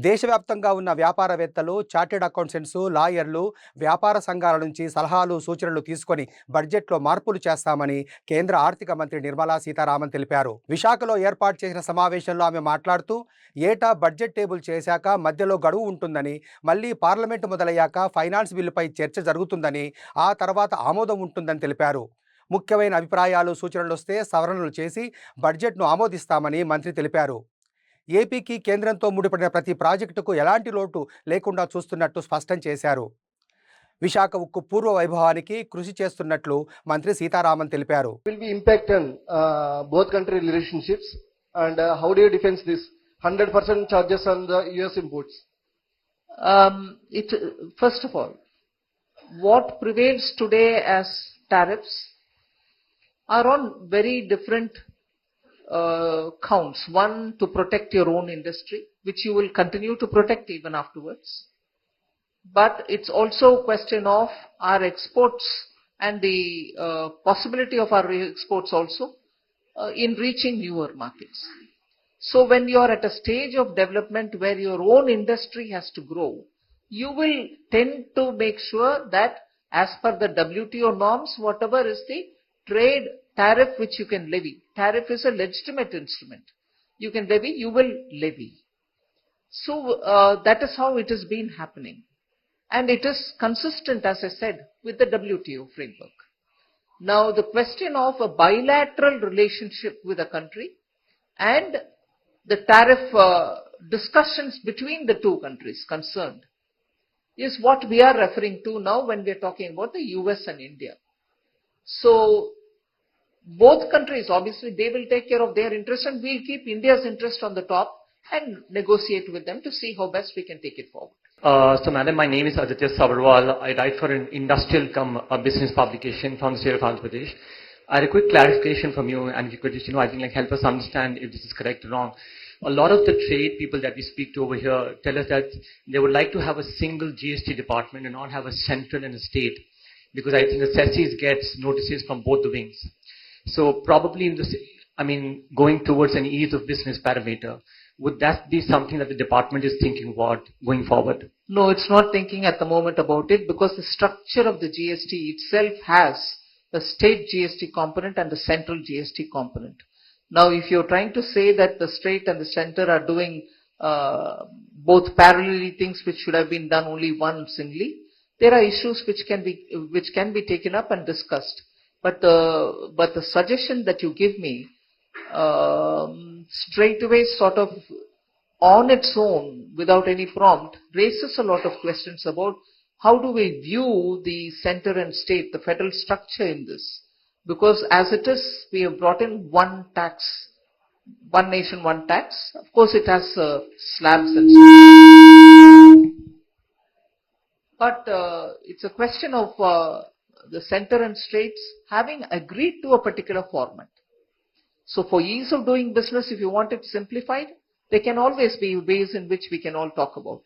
దేశవ్యాప్తంగా ఉన్న వ్యాపారవేత్తలు, చార్టెడ్ అకౌంటెంట్స్, లాయర్లు, వ్యాపార సంఘాల నుంచి సలహాలు, సూచనలు తీసుకొని బడ్జెట్లో మార్పులు చేస్తామని కేంద్ర ఆర్థిక మంత్రి నిర్మలా సీతారామన్ తెలిపారు. విశాఖలో ఏర్పాటు చేసిన సమావేశంలో ఆమె మాట్లాడుతూ, ఏటా బడ్జెట్ టేబుల్ చేశాక మధ్యలో గడువు ఉంటుందని, మళ్లీ పార్లమెంటు మొదలయ్యాక ఫైనాన్స్ బిల్లుపై చర్చ జరుగుతుందని, ఆ తర్వాత ఆమోదం ఉంటుందని తెలిపారు. ముఖ్యమైన అభిప్రాయాలు, సూచనలు వస్తే సవరణలు చేసి బడ్జెట్ను ఆమోదిస్తామని మంత్రి తెలిపారు. ఏపీకి కేంద్రంతో ముడిపడిన ప్రతి ప్రాజెక్టుకు ఎలాంటి లోటు లేకుండా చూస్తున్నట్టు స్పష్టం చేశారు. విశాఖ ఉక్కు పూర్వ వైభవానికి కృషి చేస్తున్నట్లు మంత్రి సీతారామన్ తెలిపారు. Will be impact on both country relationships and how do you defend this 100% charges on the US imports? First of all, what prevails today as tariffs are on very different counts. One, to protect your own industry, which you will continue to protect even afterwards. But it's also a question of our exports and the possibility of our exports also in reaching newer markets. So when you are at a stage of development where your own industry has to grow, you will tend to make sure that as per the WTO norms, whatever is the trade tariff which you can levy. Tariff is a legitimate instrument. You can levy, you will levy. So that is how it has been happening. And it is consistent, as I said, with the WTO framework. Now the question of a bilateral relationship with a country and the tariff discussions between the two countries concerned is what we are referring to now when we are talking about the US and India. So both countries, obviously, they will take care of their interest and we'll keep India's interest on the top and negotiate with them to see how best we can take it forward. So madam, my name is Aditya Sabarwal. I write for an industrial business publication from the state of Andhra Pradesh. I had a quick clarification from you, and if you could just, I think, help us understand if this is correct or wrong. A lot of the trade people that we speak to over here tell us that they would like to have a single GST department and not have a central and a state, because I think the CESIS gets notices from both the wings. So probably in this, going towards an ease of business parameter, would that be something that the department is thinking about going forward? No, it's not thinking at the moment about it, because the structure of the GST itself has the state GST component and the central GST component. Now, if you're trying to say that the state and the center are doing both parallelly things which should have been done only one singly, there are issues which can be taken up and discussed. But the suggestion that you give me straight away, sort of on its own, without any prompt, raises a lot of questions about how do we view the center and state, the federal structure in this. Because as it is, we have brought in one tax, one nation, one tax. Of course, it has slabs and stuff. But it's a question of the center and states having agreed to a particular format. So for ease of doing business, if you want it simplified, there can always be ways in which we can all talk about.